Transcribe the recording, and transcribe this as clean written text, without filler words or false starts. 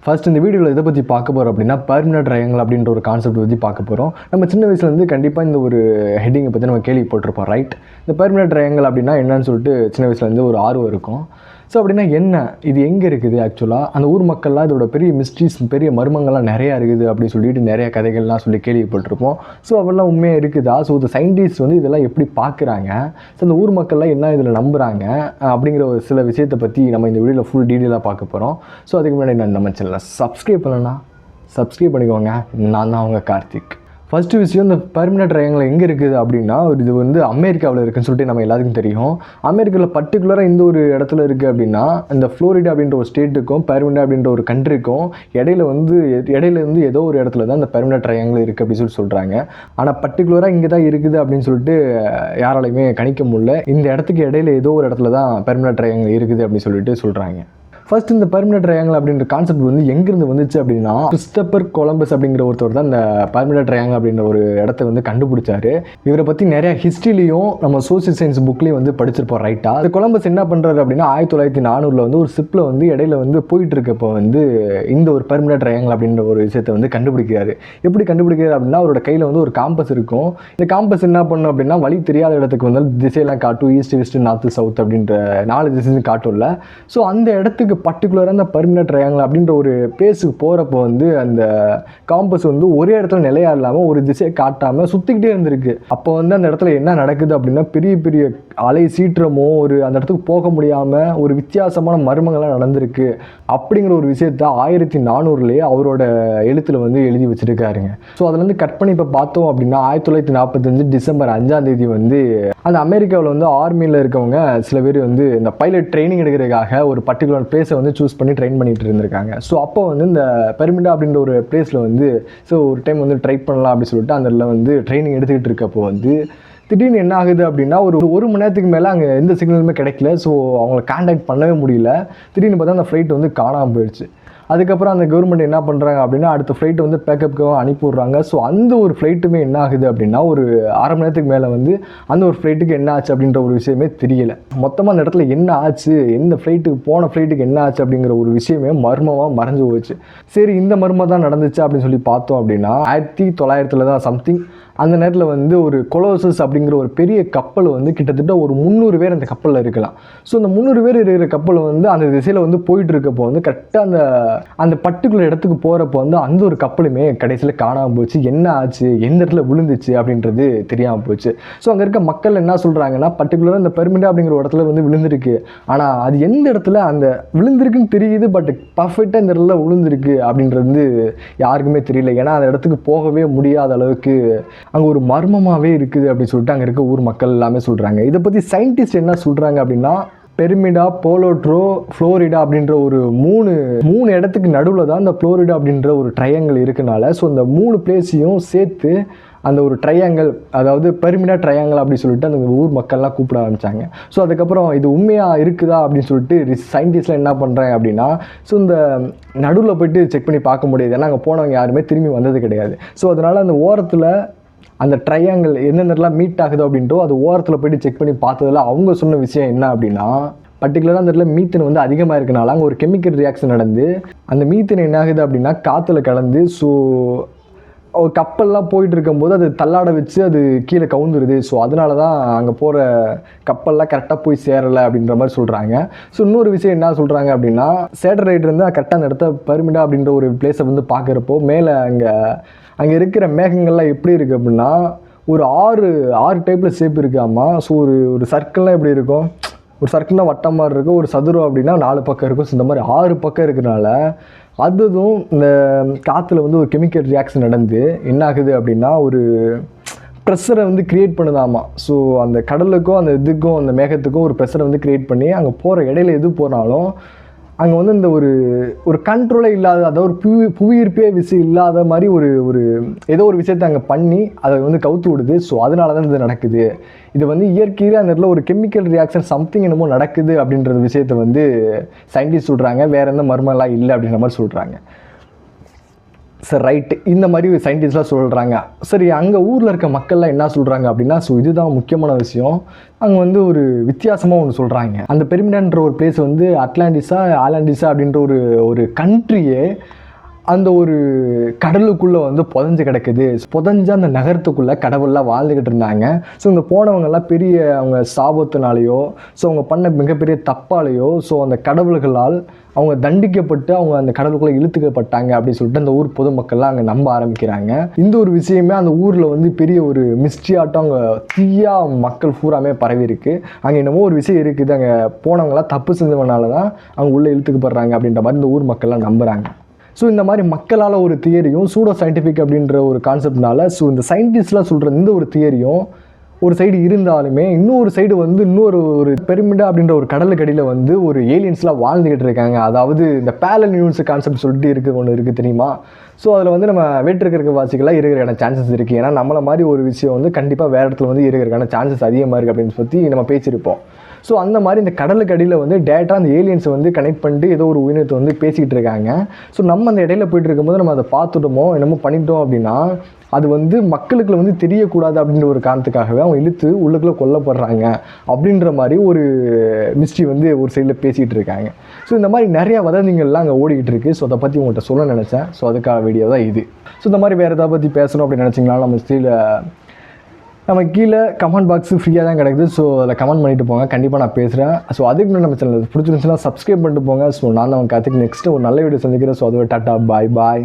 First இந்த வீடியோவில் எதை பற்றி பார்க்க போகிறோம் அப்படின்னா பெர்முடா ட்ரையாங்கிள் அப்படின்ற ஒரு கான்செப்ட் பற்றி பார்க்க போகிறோம். நம்ம சின்ன வயசுலேருந்து கண்டிப்பாக இந்த ஒரு ஹெட்டிங்கை பற்றி நம்ம கேள்விப்பட்டிருப்போம், ரைட்? இந்த பெர்முடா ட்ரையாங்கிள் அப்படின்னா என்னன்னு சொல்லிட்டு சின்ன வயசுலேருந்து ஒரு ஆர்வம் இருக்கும். ஸோ அப்படின்னா என்ன, இது எங்கே இருக்குது, ஆக்சுவலாக அந்த ஊர் மக்கள்லாம் இதோட பெரிய மிஸ்ட்ரீஸ், பெரிய மர்மங்கள்லாம் நிறையா இருக்குது அப்படின்னு சொல்லிட்டு நிறைய கதைகள்லாம் சொல்லி கேள்விப்பட்டிருப்போம். ஸோ அவெல்லாம் உண்மையாக இருக்குதா? ஸோ இந்த சயின்டிஸ்ட் வந்து இதெல்லாம் எப்படி பார்க்குறாங்க, ஸோ அந்த ஊர் மக்கள்லாம் என்ன இதில் நம்புகிறாங்க அப்படிங்கிற ஒரு சில விஷயத்தை பற்றி நம்ம இந்த வீடியோவில் ஃபுல் டீட்டெயிலாக பார்க்க போகிறோம். ஸோ அதுக்கு முன்னாடி நான் நம்ம சேனலை சப்ஸ்கிரைப் பண்ணலன்னா சப்ஸ்கிரைப் பண்ணிக்கோங்க. நான் தான் அவங்க கார்த்திக். ஃபஸ்ட்டு விஷயம், இந்த பெர்முடா ட்ரையாங்கிள் எங்கே இருக்குது அப்படின்னா, இது வந்து அமெரிக்காவில் இருக்குதுன்னு சொல்லிட்டு நம்ம எல்லாத்துக்கும் தெரியும். அமெரிக்காவில் பர்டிகுலராக இந்த ஒரு இடத்துல இருக்குது அப்படின்னா, இந்த ஃப்ளோரிடா அப்படின்ற ஒரு ஸ்டேட்டுக்கும் பெர்முடா அப்படின்ற ஒரு கண்ட்ரிக்கும் இடையில வந்து ஏதோ ஒரு இடத்துல தான் இந்த பெர்முடா ட்ரையாங்கிள் இருக்குது அப்படின்னு சொல்கிறாங்க. ஆனால் பர்டிகுலராக இங்கே தான் இருக்குது அப்படின்னு சொல்லிட்டு யாராலையுமே கணிக்க முடியல. இந்த இடத்துக்கு இடையில ஏதோ ஒரு இடத்துல தான் பெர்முடா ட்ரையாங்கிள் இருக்குது அப்படின்னு சொல்லிட்டு சொல்கிறாங்க. ஃபர்ஸ்ட் இந்த பெர்முடா ட்ரையாங்கிள் அப்படின்ற கான்செப்ட் வந்து எங்கேருந்து வந்துச்சு அப்படின்னா, கிறிஸ்டோபர் கொலம்பஸ் அப்படிங்கிற ஒருத்தர் தான் இந்த பெர்முடா ட்ரையாங்கிள் அப்படின்ற ஒரு இடத்த வந்து கண்டுபிடிச்சாரு. இவரை பற்றி நிறைய ஹிஸ்ட்ரிலையும் நம்ம சோசியல் சயின்ஸ் புக்லேயும் வந்து படிச்சிருப்போம், ரைட்டா? இந்த கொலம்பஸ் என்ன பண்ணுறாரு அப்படின்னா, 1904 வந்து ஒரு ஷிப்பில் வந்து இடையில வந்து போயிட்டு இருக்கப்போ வந்து இந்த ஒரு பெர்முடா ட்ரையாங்கிள் அப்படின்ற ஒரு விஷயத்தை வந்து கண்டுபிடிக்கிறாரு. எப்படி கண்டுபிடிக்கிறாரு அப்படின்னா, அவரோட கையில் வந்து ஒரு காம்பஸ் இருக்கும். இந்த காம்பஸ் என்ன பண்ணும் அப்படின்னா, வழி தெரியாத இடத்துக்கு வந்து திசையெல்லாம் காட்டும். ஈஸ்ட், வெஸ்ட், நார்த்து, சவுத் அப்படின்ற 4 திசையும் காட்டும்ல. ஸோ அந்த இடத்துக்கு பர்டிகுலராக அந்த பெர்முடா ட்ரையாங்கிள் அப்படின்ற ஒரு பிளேஸுக்கு போகிறப்போ வந்து அந்த காம்பஸ் வந்து ஒரே இடத்துல நிலையா இல்லாமல் ஒரு திசையை காட்டாமல் சுற்றிக்கிட்டே இருந்திருக்கு. அப்போ வந்து அந்த இடத்துல என்ன நடக்குது அப்படின்னா, பெரிய பெரிய அலை சீற்றமோ அந்த இடத்துக்கு போக முடியாமல் ஒரு வித்தியாசமான மர்மங்கள்லாம் நடந்திருக்கு அப்படிங்கிற ஒரு விஷயத்த 1400 அவரோட எழுத்தில் வந்து எழுதி வச்சுருக்காருங்க. ஸோ அதுலேருந்து கட் பண்ணி இப்போ பார்த்தோம் அப்படின்னா, 1945 டிசம்பர் 5 வந்து அந்த அமெரிக்காவில் வந்து ஆர்மியில் இருக்கவங்க சில பேர் வந்து இந்த பைலட் ட்ரைனிங் எடுக்கிறதுக்காக ஒரு பர்டிகுலர் பிளேஸை வந்து சூஸ் பண்ணி ட்ரெயின் பண்ணிட்டு இருந்திருக்காங்க. ஸோ அப்போ வந்து இந்த பெர்முடா அப்படின்ற ஒரு பிளேஸில் வந்து ஒரு டைம் வந்து ட்ரை பண்ணலாம் அப்படின்னு சொல்லிட்டு அந்த இடத்துல வந்து ட்ரைனிங் எடுத்துக்கிட்டு இருக்கப்போ வந்து திடீர்னு என்ன ஆகுது அப்படின்னா, ஒரு மணி நேரத்துக்கு மேலே அங்கே எந்த சிக்னலுமே கிடைக்கல. ஸோ அவங்கள கான்டாக்ட் பண்ணவே முடியல. திடீர்னு பார்த்தா அந்த ஃப்ளைட் வந்து காணாமல் போயிடுச்சு. அதுக்கப்புறம் அந்த கவர்மெண்ட் என்ன பண்ணுறாங்க அப்படின்னா, அடுத்த ஃப்ளைட்டை வந்து பேக்கப்புக்காக அனுப்பி விட்றாங்க. ஸோ அந்த ஒரு ஃப்ளைட்டுமே என்ன ஆகுது அப்படின்னா, ஒரு அரை மணி நேரத்துக்கு மேலே வந்து அந்த ஒரு ஃப்ளைட்டுக்கு என்ன ஆச்சு அப்படின்ற ஒரு விஷயமே தெரியலை. மொத்தமாக அந்த இடத்துல என்ன ஆச்சு, எந்த ஃப்ளைட்டுக்கு என்ன ஆச்சு அப்படிங்கிற ஒரு விஷயமே மர்மமாக மறைஞ்சு போச்சு. சரி, இந்த மர்மம் தான் நடந்துச்சு அப்படின்னு சொல்லி பார்த்தோம் அப்படின்னா, 1900 தான் சம்திங் அந்த நேரத்தில் வந்து ஒரு கொலோசஸ் அப்படிங்கிற ஒரு பெரிய கப்பல் வந்து கிட்டத்தட்ட ஒரு 300 பேர் அந்த கப்பலில் இருக்கலாம். ஸோ அந்த 300 பேர் இருக்கிற கப்பல் வந்து அந்த திசையில் வந்து போயிட்டு இருக்கப்போ வந்து கரெக்டாக அந்த பர்டிகுலர் இடத்துக்கு போகிறப்போ வந்து அந்த ஒரு கப்பலுமே கடைசியில் காணாமல் போச்சு. என்ன ஆச்சு, எந்த இடத்துல விழுந்துச்சு அப்படின்றது தெரியாமல் போச்சு. ஸோ அங்கே இருக்க மக்கள் என்ன சொல்கிறாங்கன்னா, பர்டிகுலராக இந்த பெர்முடா அப்படிங்கிற இடத்துல வந்து விழுந்திருக்கு. ஆனால் அது எந்த இடத்துல அந்த விழுந்திருக்குன்னு தெரியுது, பட் பர்ஃபெக்டாக இந்த இடத்துல விழுந்திருக்கு அப்படின்றது வந்து யாருக்குமே தெரியல. ஏன்னா அந்த இடத்துக்கு போகவே முடியாத அளவுக்கு அங்கே ஒரு மர்மமாகவே இருக்குது அப்படின்னு சொல்லிட்டு அங்கே இருக்க ஊர் மக்கள் எல்லாமே சொல்கிறாங்க. இதை பற்றி சயின்டிஸ்ட் என்ன சொல்கிறாங்க அப்படின்னா, பெர்முடா, போலோட்ரோ, ஃப்ளோரிடா அப்படின்ற ஒரு மூணு இடத்துக்கு நடுவில் தான் இந்த ஃப்ளோரிடா அப்படின்ற ஒரு ட்ரையாங்கிள் இருக்குனால, ஸோ இந்த 3 பிளேஸையும் சேர்த்து அந்த ஒரு ட்ரையாங்கிள், அதாவது பெர்முடா ட்ரையாங்கிள் அப்படின்னு சொல்லிட்டு அந்த ஊர் மக்கள்லாம் கூப்பிட ஆரம்பித்தாங்க. ஸோ அதுக்கப்புறம் இது உண்மையாக இருக்குதா அப்படின்னு சொல்லிட்டு சயின்டிஸ்ட்லாம் என்ன பண்ணுறாங்க அப்படின்னா, ஸோ இந்த நடுவில் போய்ட்டு செக் பண்ணி பார்க்க முடியாது. ஏன்னா அங்கே போனவங்க யாருமே திரும்பி வந்தது கிடையாது. ஸோ அதனால் அந்த ஓரத்தில் அந்த ட்ரையாங்கிள் எந்தெல்லாம் மீட் ஆகுதோ அப்படின்ட்டோ அது ஓரத்தில் போய்ட்டு செக் பண்ணி பார்த்ததில் அவங்க சொன்ன விஷயம் என்ன அப்படின்னா, பர்டிகுலராக அந்த இடத்துல மீத்தன் வந்து அதிகமாக இருக்கனால அங்கே ஒரு கெமிக்கல் ரியாக்ஷன் நடந்து அந்த மீத்தன் என்ன ஆகுது அப்படின்னா காற்றுல கலந்து, ஸோ ஒரு கப்பல்லாம் போயிட்டு இருக்கும்போது அது தள்ளாட வச்சு அது கீழே கவுந்துருது. ஸோ அதனால தான் அங்கே போகிற கப்பல்லாம் கரெக்டாக போய் சேரலை அப்படின்ற மாதிரி சொல்கிறாங்க. ஸோ இன்னொரு விஷயம் என்ன சொல்கிறாங்க அப்படின்னா, சேட்டலைட் இருந்து கரெக்டாக அந்த இடத்த பெர்முடா அப்படின்ற ஒரு பிளேஸை வந்து பார்க்குறப்போ மேலே அங்கே இருக்கிற மேகங்கள்லாம் எப்படி இருக்குது அப்படின்னா, ஒரு ஆறு டைப்பில் ஷேப் இருக்காமா. ஸோ ஒரு சர்க்கிள்லாம் எப்படி இருக்கும், ஒரு சர்க்கிள்லாம் வட்டம் மாதிரி இருக்கும், ஒரு சதுரம் அப்படின்னா 4 பக்கம் இருக்கும். ஸோ இந்த மாதிரி 6 பக்கம் இருக்கிறனால அதுவும் இந்த காற்றுல வந்து ஒரு கெமிக்கல் ரியாக்ஷன் நடந்து என்ன ஆகுது அப்படின்னா, ஒரு ப்ரெஷரை வந்து க்ரியேட் பண்ணுதாமா. ஸோ அந்த கடலுக்கும் அந்த இதுக்கும் அந்த மேகத்துக்கும் ஒரு ப்ரெஷரை வந்து க்ரியேட் பண்ணி அங்கே போகிற இடையில எது போனாலும் அங்கே வந்து இந்த ஒரு கண்ட்ரோலே இல்லாத, அதாவது ஒரு புவியீர்ப்பே விஷயம் இல்லாத மாதிரி ஒரு ஏதோ ஒரு விஷயத்தை அங்கே பண்ணி அதை வந்து கவுத்து விடுது. ஸோ அதனால தான் இது நடக்குது. இது வந்து இயற்கையில் அந்த இடத்துல ஒரு கெமிக்கல் ரியாக்ஷன் சம்திங் என்னமோ நடக்குது அப்படின்ற விஷயத்தை வந்து சயின்டிஸ்ட் சொல்கிறாங்க. வேறு எந்த மர்மம்லாம் இல்லை அப்படின்ற மாதிரி சொல்கிறாங்க. சரி ரைட்டு, இந்த மாதிரி சயின்டிஸ்ட்லாம் சொல்கிறாங்க. சரி, அங்கே ஊரில் இருக்க மக்கள்லாம் என்ன சொல்கிறாங்க அப்படின்னா, ஸோ இதுதான் முக்கியமான விஷயம். அங்கே வந்து ஒரு வித்தியாசமாக ஒன்று சொல்கிறாங்க. அந்த பெர்மிடான்ற ஒரு பிளேஸ் வந்து ஆலாண்டிஸா அப்படின்ற ஒரு ஒரு கண்ட்ரியே அந்த ஒரு கடலுக்குள்ளே வந்து புதஞ்சு கிடக்குது. புதஞ்ச அந்த நகரத்துக்குள்ளே கடவுள்லாம் வாழ்ந்துக்கிட்டு இருந்தாங்க. ஸோ இந்த போனவங்கெல்லாம் பெரிய அவங்க சாபத்தினாலேயோ, ஸோ அவங்க பண்ண மிகப்பெரிய தப்பாலேயோ, ஸோ அந்த கடவுள்களால் அவங்க தண்டிக்கப்பட்டு அவங்க அந்த கடலுக்குள்ளே இழுத்துக்கப்பட்டாங்க அப்படின்னு சொல்லிட்டு அந்த ஊர் பொதுமக்கள்லாம் அங்கே நம்ப ஆரம்பிக்கிறாங்க. இந்த ஒரு விஷயமே அந்த ஊரில் வந்து பெரிய ஒரு மிஸ்ட்ரியாட்டம் அங்கே தீயா மக்கள் பூராமே பரவி இருக்கு. அங்கே என்னமோ ஒரு விஷயம் இருக்குது, அங்கே போனவங்களாம் தப்பு செஞ்சவனால தான் அவங்க உள்ளே இழுத்துக்கப்படுறாங்க அப்படின்ற மாதிரி இந்த ஊர் மக்கள்லாம் நம்புகிறாங்க. ஸோ இந்த மாதிரி மக்களால் ஒரு தியரியும் சூடோ சயின்டிஃபிக் அப்படின்ற ஒரு கான்செப்ட்னால, ஸோ இந்த சயின்டிஸ்ட்லாம் சொல்கிற இந்த ஒரு தியரியும் ஒரு சைடு இருந்தாலுமே, இன்னொரு சைடு வந்து இன்னொரு ஒரு பெர்மிடா அப்படின்ற ஒரு கடலுக்கடியில் வந்து ஒரு ஏலியன்ஸ்லாம் வாழ்ந்துக்கிட்டு இருக்காங்க. அதாவது இந்த பேரலல் யூனிவர்ஸ் கான்செப்ட் சொல்லிட்டு ஒன்று இருக்குது தெரியுமா? ஸோ அதில் வந்து நம்ம வேற்றிருக்க வாசிகளாக இருக்கிறதுக்கான சான்சஸ் இருக்குது. ஏன்னா நம்மளை மாதிரி ஒரு விஷயம் வந்து கண்டிப்பாக வேறு இடத்துல வந்து இருக்கிறதுக்கான சான்சஸ் அதிகமாக இருக்குது அப்படின்னு பற்றி நம்ம பேசியிருப்போம். ஸோ அந்த மாதிரி இந்த கடலுக்கு அடியில் வந்து டேரெக்டாக அந்த ஏலியன்ஸை வந்து கனெக்ட் பண்ணிட்டு ஏதோ ஒரு உயிரினத்தை வந்து பேசிக்கிட்டு இருக்காங்க. ஸோ நம்ம அந்த இடையில போயிட்டு இருக்கும்போது நம்ம அதை பார்த்துட்டோமோ என்னமோ பண்ணிட்டோம் அப்படின்னா, அது வந்து மக்களுக்கு வந்து தெரியக்கூடாது அப்படின்ற ஒரு காரணத்துக்காகவே அவங்க இழுத்து உள்ளுக்குள்ளே கொல்லப்படுறாங்க அப்படின்ற மாதிரி ஒரு மிஸ்ட்ரி வந்து ஒரு சைடில் பேசிகிட்டு இருக்காங்க. ஸோ இந்த மாதிரி நிறையா வதந்திகள்லாம் அங்கே ஓடிக்கிட்டு இருக்குது. ஸோ அதை பற்றி உங்கள்கிட்ட சொல்ல நினச்சேன். ஸோ அதுக்காக வீடியோ தான் இது. ஸோ இந்த மாதிரி வேறு எதாவது பற்றி பேசணும் அப்படின்னு நினச்சிங்கனாலும் நம்ம கீழே கமெண்ட் பாக்ஸு ஃப்ரீயாக தான் கிடக்குது. ஸோ அதில் கமெண்ட் பண்ணிட்டு போங்க, கண்டிப்பாக நான் பேசுகிறேன். ஸோ அதுக்கு முன்னாடி நம்ம சேனல் பிடிச்சிருந்துச்சுன்னா சப்ஸ்கிரைப் பண்ணிட்டு போங்க. ஸோ நான் தான் கார்த்திக், நெக்ஸ்ட்டு ஒரு நல்ல வீடியோ சந்திக்கிறேன். ஸோ அதுவே டாட்டா, பாய்.